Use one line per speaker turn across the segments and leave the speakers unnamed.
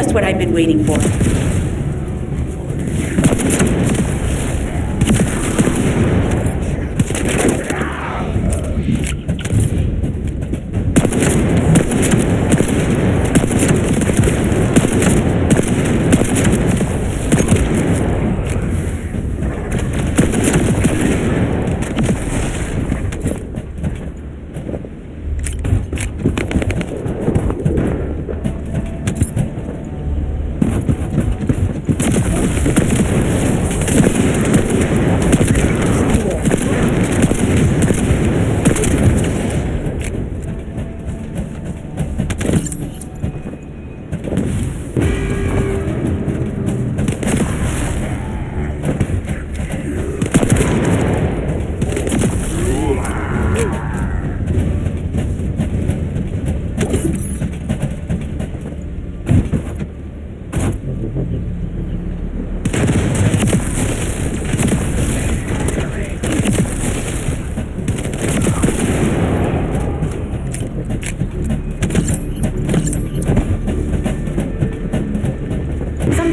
just what I've been waiting for.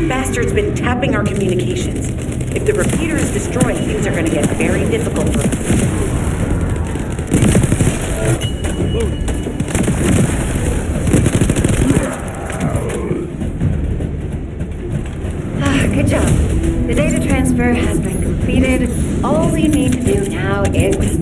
Bastard's been tapping our communications. If the repeater is destroyed, things are going to get very difficult for us.
Good job. The data transfer has been completed. All we need to do now is wait.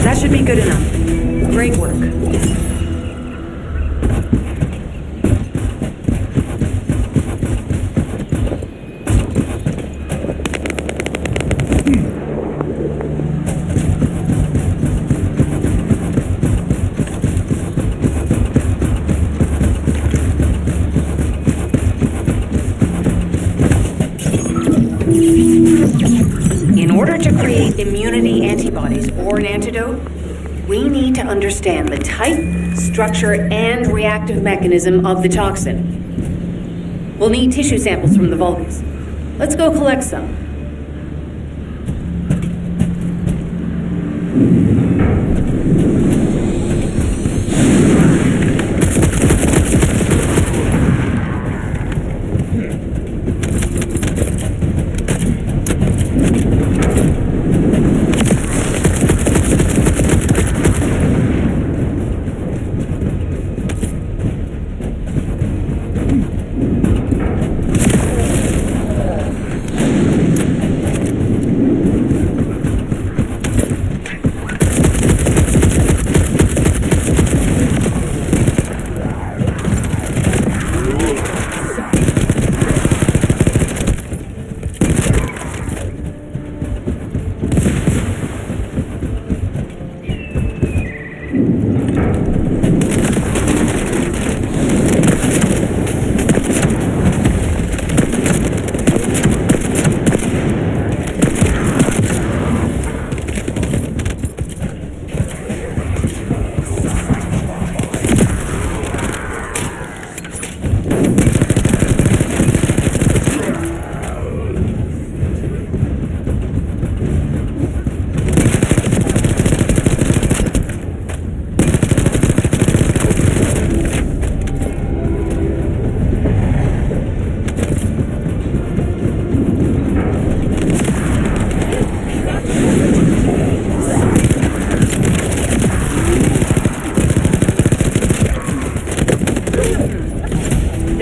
That should be good enough. Great work. In order to create immunity antibodies or an antidote, we need to understand the type, structure, and reactive mechanism of the toxin. We'll need tissue samples from the Vulgus. Let's go collect some.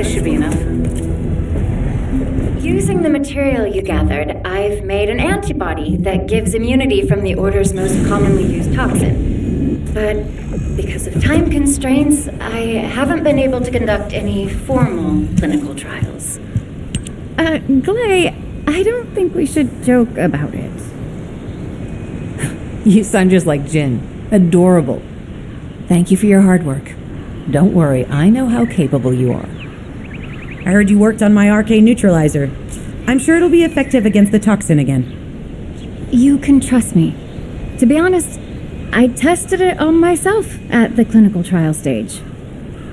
this should be enough.
Using the material you gathered, I've made an antibody that gives immunity from the Order's most commonly used toxin. But because of time constraints, I haven't been able to conduct any formal clinical trials.
Glay, I don't think we should joke about it. You sound just like Jin. Adorable. Thank you for your hard work. Don't worry, I know how capable you are.
I heard you worked on my arcane neutralizer. I'm sure it'll be effective against the toxin again.
You can trust me. To be honest, I tested it on myself at the clinical trial stage.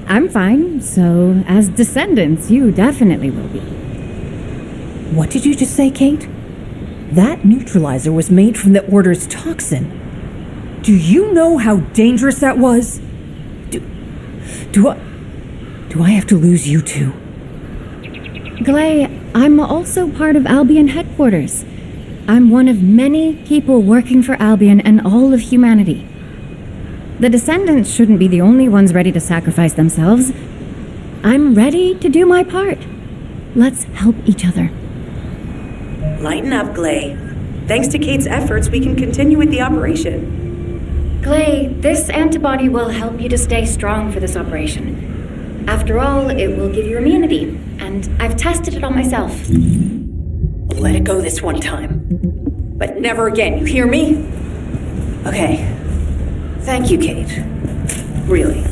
I'm fine, so as descendants, you definitely will be.
What did you just say, Kate? That neutralizer was made from the Order's toxin. Do you know how dangerous that was? Do I have to lose you too?
Glay, I'm also part of Albion headquarters. I'm one of many people working for Albion and all of humanity. The descendants shouldn't be the only ones ready to sacrifice themselves. I'm ready to do my part. Let's help each other.
Lighten up, Glay. Thanks to Kate's efforts, we can continue with the operation.
Glay, this antibody will help you to stay strong for this operation. After all, it will give you immunity, and I've tested it on myself.
Let it go this one time. But never again, you hear me? Okay. Thank you, Kate. Really.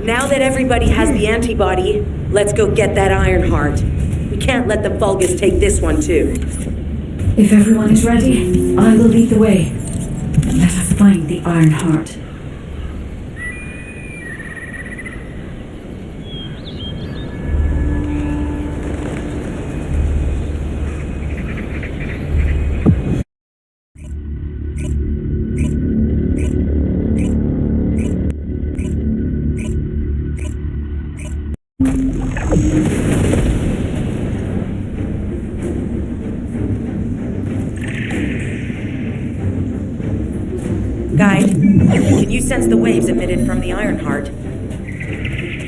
Now that everybody has the antibody, let's go get that Iron Heart. We can't let the Vulgus take this one too.
If everyone is ready, I will lead the way. Let us find the Iron Heart.
Guide, can you sense the waves emitted from the Iron Heart?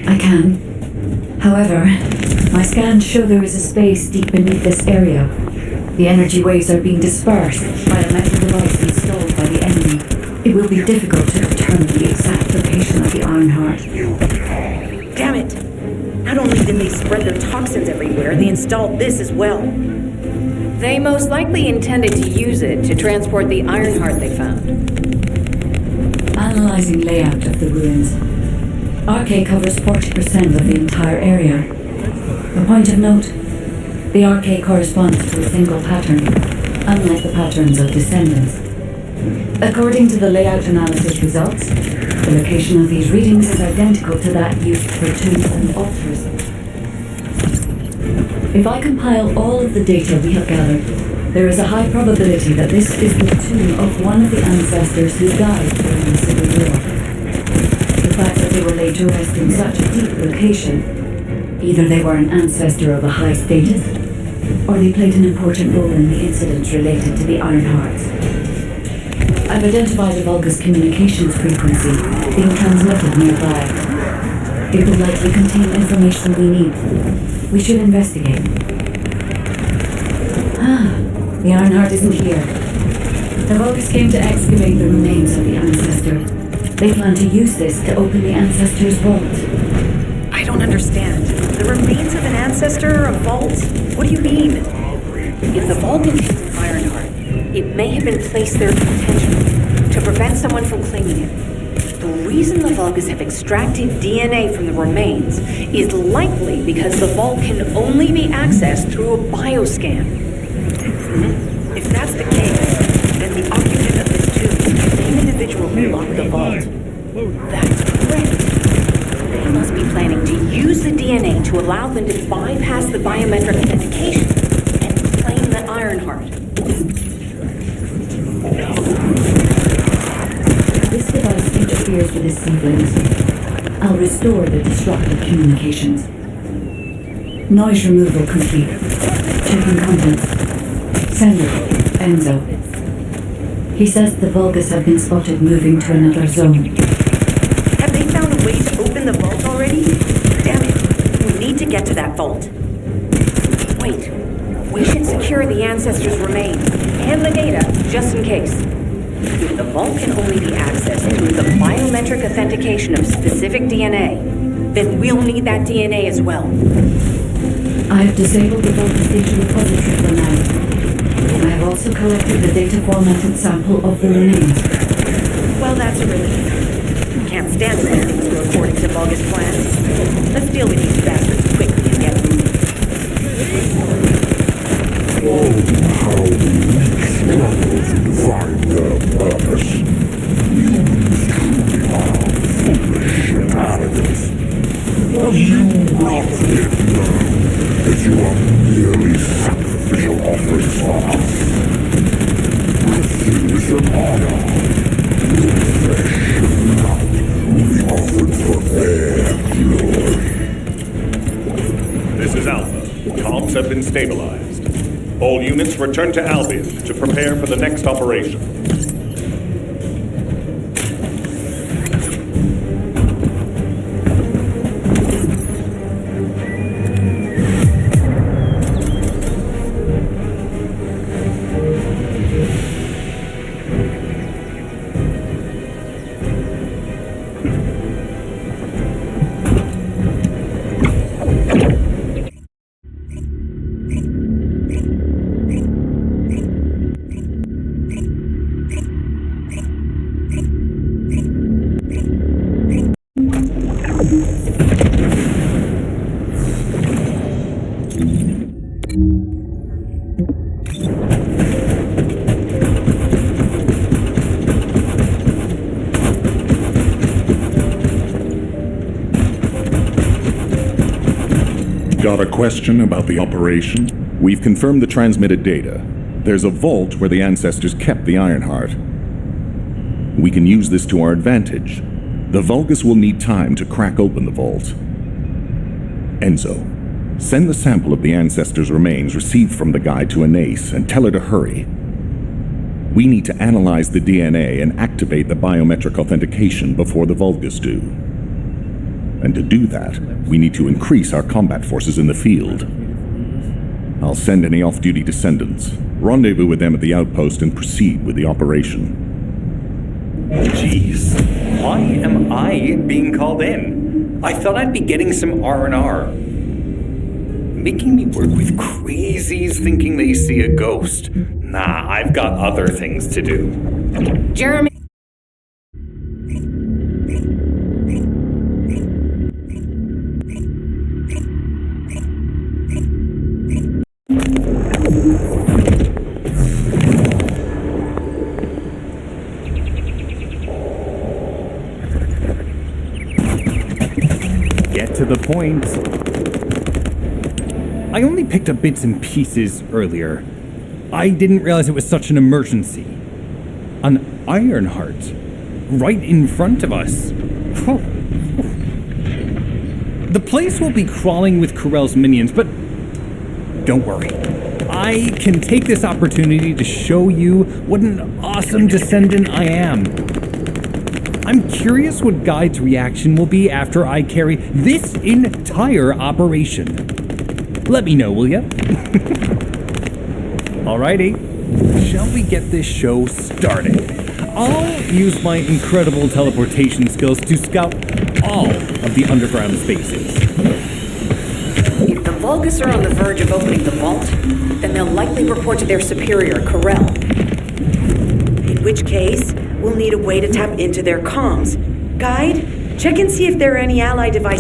I can. However, my scans show there is a space deep beneath this area. The energy waves are being dispersed by a metal device installed by the enemy. It will be difficult to determine the exact location of the Iron Heart.
Damn it! Not only did they spread their toxins everywhere, they installed this as well.
They most likely intended to use it to transport the Iron Heart they found.
Analyzing layout of the ruins. RK covers 40% of the entire area. A point of note, the RK corresponds to a single pattern, unlike the patterns of descendants. According to the layout analysis results, the location of these readings is identical to that used for tombs and altars. If I compile all of the data we have gathered, there is a high probability that this is the tomb of one of the ancestors who died during the Civil War. The fact that they were laid to rest in such a deep location, either they were an ancestor of a high status, or they played an important role in the incidents related to the Iron Hearts. I've identified a Vulgus communications frequency being transmitted nearby. It will likely contain information we need. We should investigate. The Iron Heart isn't here. The Vulgus came to excavate the remains of the ancestor. They plan to use this to open the ancestor's vault.
I don't understand. The remains of an ancestor, a vault? What do you mean?
If the vault contains an Iron Heart, it may have been placed there intentionally to prevent someone from claiming it. The reason the Vulgus have extracted DNA from the remains is likely because the vault can only be accessed through a bioscan.
If that's the case, then the occupant of this tomb is the same individual who locked the vault.
That's correct. They must be planning to use the DNA to allow them to bypass the biometric authentication and claim the Iron Heart.
This device interferes with his siblings. I'll restore the disrupted communications. Noise removal complete. Checking contents. Sender, Enzo. He says the Vulgus have been spotted moving to another zone.
Have they found a way to open the vault already? Damn it. We vault.
Wait, we should secure the ancestors' remains and the data, just in case. If the vault can only be accessed through the biometric authentication of specific DNA, then we'll need that DNA as well.
I've disabled the Vault's data repository for now. I have also collected the data formatted sample of the remains.
Well, that's a relief. Can't stand for things to go according to Vulgus plans. Let's deal with these bastards quickly and get moving.
Oh, how we struggle to find their purpose. Humans truly are foolish shenanigans. Have you not yet known that you are merely sacrificial offerings for us? Refuse an honor. Your flesh and blood will be offered for their glory.
This is Alpha. Comms have been stabilized. All units return to Albion to prepare for the next operation. Got a question about the operation? We've confirmed the transmitted data. There's a vault where the ancestors kept the Ironheart. We can use this to our advantage. The Vulgus will need time to crack open the vault. Enzo, send the sample of the ancestors' remains received from the guide to Anais and tell her to hurry. We need to analyze the DNA and activate the biometric authentication before the Vulgus do. And to do that, we need to increase our combat forces in the field. I'll send any off-duty descendants, rendezvous with them at the outpost, and proceed with the operation.
Jeez, why am I being called in? I thought I'd be getting some R&R. Making me work with crazies thinking they see a ghost. Nah, I've got other things to do.
Jeremy.
Get to the point. I only picked up bits and pieces earlier. I didn't realize it was such an emergency. An Ironheart. Right in front of us. The place will be crawling with Corell's minions, but don't worry. I can take this opportunity to show you what an awesome descendant I am. I'm curious what Guide's reaction will be after I carry this entire operation. Let me know, will ya? Alrighty, shall we get this show started? I'll use my incredible teleportation skills to scout all of the underground spaces.
If the Vulgus are on the verge of opening the vault, then they'll likely report to their superior, Corell.
In which case, we'll need a way to tap into their comms. Guide, check and see if there are any ally devices